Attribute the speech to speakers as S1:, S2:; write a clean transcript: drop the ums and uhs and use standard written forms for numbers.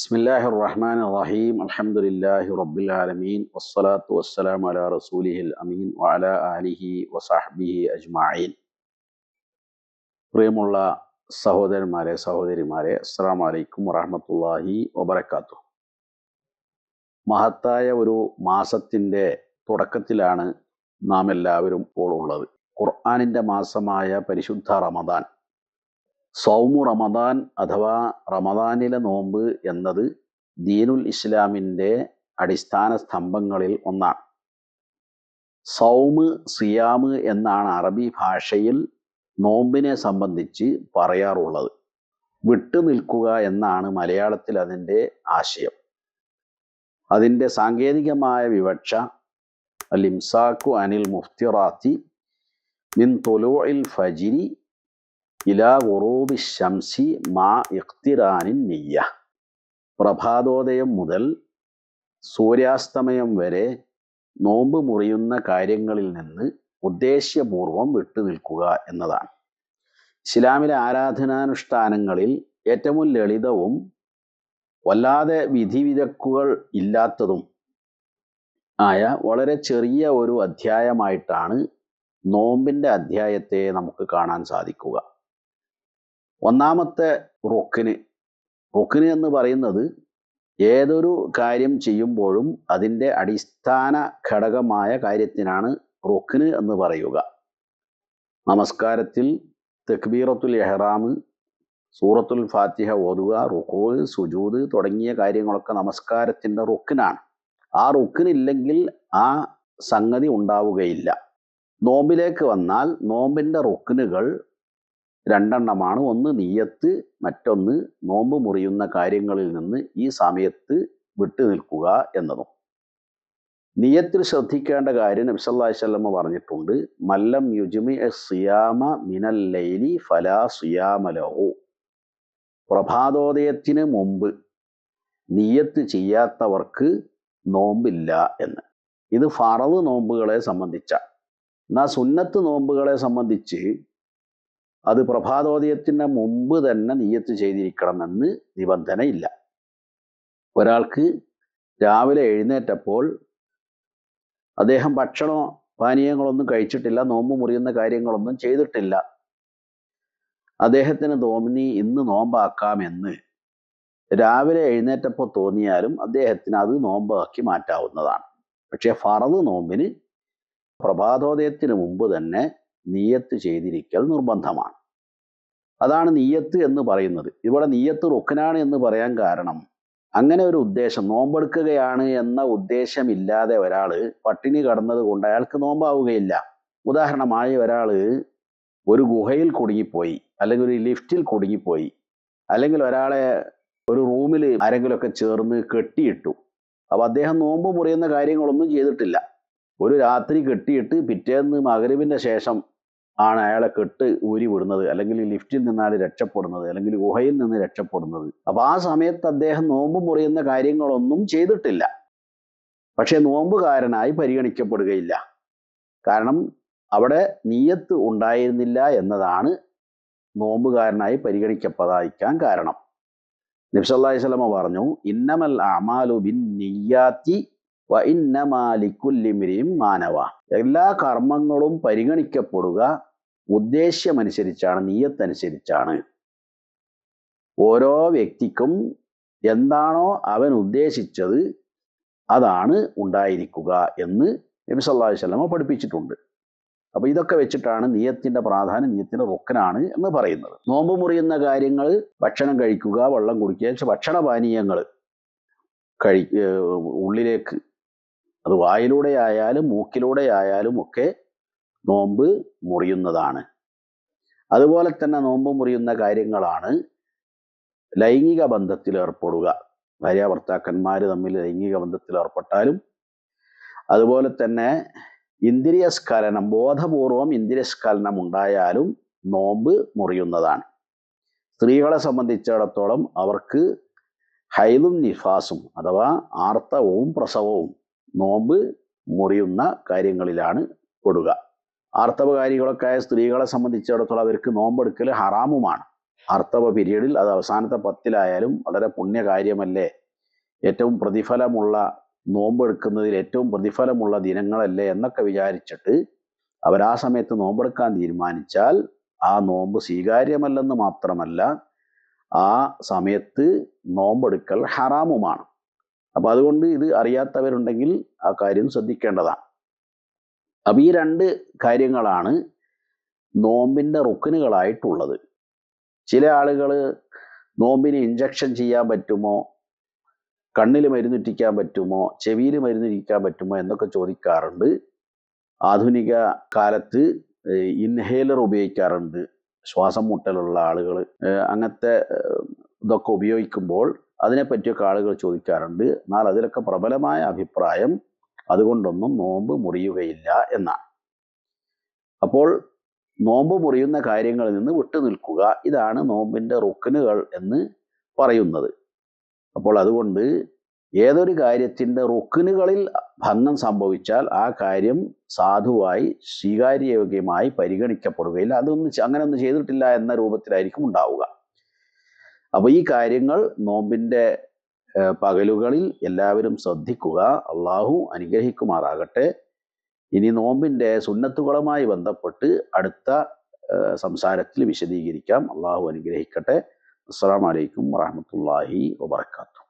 S1: ബിസ്മില്ലാഹിർ റഹ്മാനിർ റഹീം അൽഹംദുലില്ലാഹി റബ്ബിൽ ആലമീൻ വസ്സലാത്തു വസ്സലാമു അലാ റസൂലിഹിൽ അമീൻ വഅലാ ആലിഹി വസഹ്ബിഹി അജ്മഈൻ. പ്രിയമുള്ള സഹോദരന്മാരെ സഹോദരിമാരെ, അസ്സലാമു അലൈക്കും വറഹ്മത്തുള്ളാഹി വബറകാതുഹു. മഹത്തായ ഒരു മാസത്തിൻ്റെ തുടക്കത്തിലാണ് നാം എല്ലാവരും ഇപ്പോൾ ഉള്ളത്. ഖുർആനിൻ്റെ മാസമായ പരിശുദ്ധ റമദാൻ, സൗമു റമദാൻ അഥവാ റമദാനിലെ നോമ്പ് എന്നത് ദീനുൽ ഇസ്ലാമിൻ്റെ അടിസ്ഥാന സ്തംഭങ്ങളിൽ ഒന്നാണ്. സൗമ്, സിയാമ് എന്നാണ് അറബി ഭാഷയിൽ നോമ്പിനെ സംബന്ധിച്ച് പറയാറുള്ളത്. വിട്ടുനിൽക്കുക എന്നാണ് മലയാളത്തിൽ അതിൻ്റെ ആശയം. അതിൻ്റെ സാങ്കേതികമായ വിവക്ഷ അൽ ഇംസാക്കു അനിൽ മുഫ്തിറാത്തി മിൻ തുലൂഇൽ ഫജ്രി ഇലാ ഗുറൂബി ശംസി മാ ഇഖ്തിറാനിൻ നിയ്യ. പ്രഭാതോദയം മുതൽ സൂര്യാസ്തമയം വരെ നോമ്പ് മുറിയുന്ന കാര്യങ്ങളിൽ നിന്ന് ഉദ്ദേശ്യപൂർവം വിട്ടുനിൽക്കുക എന്നതാണ്. ഇസ്ലാമിലെ ആരാധനാനുഷ്ഠാനങ്ങളിൽ ഏറ്റവും ലളിതവും വല്ലാതെ വിധിവിലക്കുകൾ ഇല്ലാത്തതും ആയ വളരെ ചെറിയ ഒരു അധ്യായമായിട്ടാണ് നോമ്പിൻ്റെ അധ്യായത്തെ നമുക്ക് കാണാൻ സാധിക്കുക. ഒന്നാമത്തെ റുക്ന് എന്ന് പറയുന്നത് ഏതൊരു കാര്യം ചെയ്യുമ്പോഴും അതിൻ്റെ അടിസ്ഥാന ഘടകമായ കാര്യത്തിനാണ് റുക്ന് എന്ന് പറയുക. നമസ്കാരത്തിൽ തക്ബീറത്തുൽ ഇഹ്റാം, സൂറത്തുൽ ഫാത്തിഹ ഓതുക, റുക്കൂ, സുജൂദ് തുടങ്ങിയ കാര്യങ്ങളൊക്കെ നമസ്കാരത്തിൻ്റെ റുക്നാണ്. ആ റുക്നില്ലെങ്കിൽ ആ സംഗതി ഉണ്ടാവുകയില്ല. നോമ്പിലേക്ക് വന്നാൽ നോമ്പിൻ്റെ റുക്നുകൾ രണ്ടെണ്ണമാണ്. ഒന്ന് നിയ്യത്ത്, മറ്റൊന്ന് നോമ്പ് മുറിയുന്ന കാര്യങ്ങളിൽ നിന്ന് ഈ സമയത്ത് വിട്ടുനിൽക്കുക എന്നതും. നിയ്യത്തിൽ ശ്രദ്ധിക്കേണ്ട കാര്യം നബി സല്ലല്ലാഹു അലൈഹി വസല്ലം പറഞ്ഞിട്ടുണ്ട്, മല്ലം യുജ്മി സിയാമ മിനൽ ലൈലി ഫലാ സിയാമ ലഹു. പ്രഭാതോദയത്തിന് മുമ്പ് നിയ്യത്ത് ചെയ്യാത്തവർക്ക് നോമ്പില്ല എന്ന്. ഇത് ഫറള് നോമ്പുകളെ സംബന്ധിച്ച. എന്നാൽ സുന്നത്ത് നോമ്പുകളെ സംബന്ധിച്ച് അത് പ്രഭാതോദയത്തിന് മുമ്പ് തന്നെ നിയ്യത്ത് ചെയ്തിരിക്കണമെന്ന് നിബന്ധനയില്ല. ഒരാൾക്ക് രാവിലെ എഴുന്നേറ്റപ്പോൾ അദ്ദേഹം ഭക്ഷണോ പാനീയങ്ങളൊന്നും കഴിച്ചിട്ടില്ല, നോമ്പ് മുറിയുന്ന കാര്യങ്ങളൊന്നും ചെയ്തിട്ടില്ല. അദ്ദേഹത്തിന് തോന്നി ഇന്ന് നോമ്പാക്കാമെന്ന് രാവിലെ എഴുന്നേറ്റപ്പോൾ തോന്നിയാലും അദ്ദേഹത്തിന് അത് നോമ്പാക്കി മാറ്റാവുന്നതാണ്. പക്ഷേ ഫറള് നോമ്പിന് പ്രഭാതോദയത്തിന് മുമ്പ് തന്നെ നിയ്യത്ത് ചെയ്തിരിക്കൽ നിർബന്ധമാണ്. അതാണ് നിയ്യത്ത് എന്ന് പറയുന്നത്. ഇവിടെ നിയ്യത്ത് റുക്നാണ് എന്ന് പറയാൻ കാരണം, അങ്ങനെ ഒരു ഉദ്ദേശം, നോമ്പെടുക്കുകയാണ് എന്ന ഉദ്ദേശമില്ലാതെ ഒരാൾ പട്ടിണി കിടന്നത് കൊണ്ട് അയാൾക്ക് നോമ്പാവുകയില്ല. ഉദാഹരണമായി ഒരാൾ ഒരു ഗുഹയിൽ കുടുങ്ങിപ്പോയി, അല്ലെങ്കിൽ ഒരു ലിഫ്റ്റിൽ കുടുങ്ങിപ്പോയി, അല്ലെങ്കിൽ ഒരാളെ ഒരു റൂമിൽ ആരെങ്കിലുമൊക്കെ ചേർന്ന് കെട്ടിയിട്ടു. അപ്പോൾ അദ്ദേഹം നോമ്പ് മുറിയുന്ന കാര്യങ്ങളൊന്നും ചെയ്തിട്ടില്ല. ഒരു രാത്രി കെട്ടിയിട്ട് പിറ്റേന്ന് മഗ്‌രിബിൻ്റെ ശേഷം ആണ് അയാളെ കെട്ട് ഊരി വിടുന്നത്, അല്ലെങ്കിൽ ലിഫ്റ്റിൽ നിന്നാണ് രക്ഷപ്പെടുന്നത്, അല്ലെങ്കിൽ ഗുഹയിൽ നിന്ന് രക്ഷപ്പെടുന്നത്. അപ്പോൾ ആ സമയത്ത് അദ്ദേഹം നോമ്പ് മുറിയുന്ന കാര്യങ്ങളൊന്നും ചെയ്തിട്ടില്ല. പക്ഷേ നോമ്പുകാരനായി പരിഗണിക്കപ്പെടുകയില്ല. കാരണം അവിടെ നിയ്യത്ത് ഉണ്ടായിരുന്നില്ല എന്നതാണ് നോമ്പുകാരനായി പരിഗണിക്കപ്പെടാതിരിക്കാൻ കാരണം. നബി സല്ലല്ലാഹു അലൈഹി വസല്ലം പറഞ്ഞു, ഇന്നമൽ അഅമാലു ബിന്നിയ്യാത്തി വ ഇന്നമാ ലിക്കുല്ലി ഇംറിഇൻ മാ നവ. എല്ലാ കർമ്മങ്ങളും പരിഗണിക്കപ്പെടുക ഉദ്ദേശ്യമനുസരിച്ചാണ്, നിയ്യത്തനുസരിച്ചാണ്. ഓരോ വ്യക്തിക്കും എന്താണോ അവൻ ഉദ്ദേശിച്ചത് അതാണ് ഉണ്ടായിരിക്കുക എന്ന് നബി സല്ലല്ലാഹു അലൈഹി വസല്ലം പഠിപ്പിച്ചിട്ടുണ്ട്. അപ്പോൾ ഇതൊക്കെ വെച്ചിട്ടാണ് നിയ്യത്തിൻ്റെ പ്രാധാന്യം, നിയ്യത്തിൻ്റെ റുക്നാണ് എന്ന് പറയുന്നത്. നോമ്പ് മുറിയുന്ന കാര്യങ്ങൾ ഭക്ഷണം കഴിക്കുക, വെള്ളം കുടിക്കുക, ഭക്ഷണപാനീയങ്ങൾ ഉള്ളിലേക്ക്, അത് വായിലൂടെ ആയാലും മൂക്കിലൂടെ ആയാലും ഒക്കെ നോമ്പ് മുറിയുന്നതാണ്. അതുപോലെ തന്നെ നോമ്പ് മുറിയുന്ന കാര്യങ്ങളാണ് ലൈംഗിക ബന്ധത്തിൽ ഏർപ്പെടുക. ഭാര്യാഭർത്താക്കന്മാർ തമ്മിൽ ലൈംഗിക ബന്ധത്തിൽ ഏർപ്പെട്ടാലും, അതുപോലെ തന്നെ ഇന്ദ്രിയസ്ഖലനം, ബോധപൂർവം ഇന്ദ്രിയസ്ഖലനം ഉണ്ടായാലും നോമ്പ് മുറിയുന്നതാണ്. സ്ത്രീകളെ സംബന്ധിച്ചിടത്തോളം അവർക്ക് ഹൈലും നിഫാസും അഥവാ ആർത്തവവും പ്രസവവും നോമ്പ് മുറിയുന്ന കാര്യങ്ങളിലാണ് പെടുക. ആർത്തവകാരികളൊക്കെ ആയ സ്ത്രീകളെ സംബന്ധിച്ചിടത്തോളം അവർക്ക് നോമ്പെടുക്കൽ ഹറാമുമാണ്. ആർത്തവ പീരീഡിൽ അത് അവസാനത്തെ 10-ലായാലും വളരെ പുണ്യകാര്യമല്ലേ, ഏറ്റവും പ്രതിഫലമുള്ള നോമ്പെടുക്കുന്നതിൽ ഏറ്റവും പ്രതിഫലമുള്ള ദിനങ്ങളല്ലേ എന്നൊക്കെ വിചാരിച്ചിട്ട് അവരാ സമയത്ത് നോമ്പെടുക്കാൻ തീരുമാനിച്ചാൽ ആ നോമ്പ് സ്വീകാര്യമല്ലെന്ന് മാത്രമല്ല, ആ സമയത്ത് നോമ്പെടുക്കൽ ഹറാമുമാണ്. അപ്പം അതുകൊണ്ട് ഇത് അറിയാത്തവരുണ്ടെങ്കിൽ ആ കാര്യം ശ്രദ്ധിക്കേണ്ടതാണ്. അപ്പം ഈ 2 കാര്യങ്ങളാണ് നോമ്പിൻ്റെ റുക്നുകളായിട്ടുള്ളത്. ചില ആളുകൾ നോമ്പിന് ഇഞ്ചക്ഷൻ ചെയ്യാൻ പറ്റുമോ, കണ്ണിൽ മരുന്നിറ്റിക്കാൻ പറ്റുമോ, ചെവിയിൽ മരുന്നിറ്റിക്കാൻ പറ്റുമോ എന്നൊക്കെ ചോദിക്കാറുണ്ട്. ആധുനിക കാലത്ത് ഇൻഹേലർ ഉപയോഗിക്കാറുണ്ട് ശ്വാസം മുട്ടലുള്ള ആളുകൾ. അങ്ങനത്തെ ഇതൊക്കെ ഉപയോഗിക്കുമ്പോൾ അതിനെപ്പറ്റിയൊക്കെ ആളുകൾ ചോദിക്കാറുണ്ട്. എന്നാൽ അതിലൊക്കെ പ്രബലമായ അഭിപ്രായം അതുകൊണ്ടൊന്നും നോമ്പ് മുറിയുകയില്ല എന്നാണ്. അപ്പോൾ നോമ്പ് മുറിയുന്ന കാര്യങ്ങളിൽ നിന്ന് വിട്ടുനിൽക്കുക, ഇതാണ് നോമ്പിൻ്റെ റുക്നുകൾ എന്ന് പറയുന്നത്. അപ്പോൾ അതുകൊണ്ട് ഏതൊരു കാര്യത്തിൻ്റെ റുക്നുകളിൽ ഭംഗം സംഭവിച്ചാൽ ആ കാര്യം സാധുവായി സ്വീകാര്യയോഗ്യമായി പരിഗണിക്കപ്പെടുകയില്ല. അങ്ങനെയൊന്നും ചെയ്തിട്ടില്ല എന്ന രൂപത്തിലായിരിക്കും ഉണ്ടാവുക. അപ്പോൾ ഈ കാര്യങ്ങൾ നോമ്പിൻ്റെ പകലുകളിൽ എല്ലാവരും ശ്രദ്ധിക്കുക. അള്ളാഹു അനുഗ്രഹിക്കുമാറാകട്ടെ. ഇനി നോമ്പിൻ്റെ സുന്നത്തുകളുമായി ബന്ധപ്പെട്ട് അടുത്ത സംസാരത്തിൽ വിശദീകരിക്കാം. അള്ളാഹു അനുഗ്രഹിക്കട്ടെ. അസ്സലാമു അലൈക്കും വറഹ്മത്തുള്ളാഹി വബറകാതുഹു.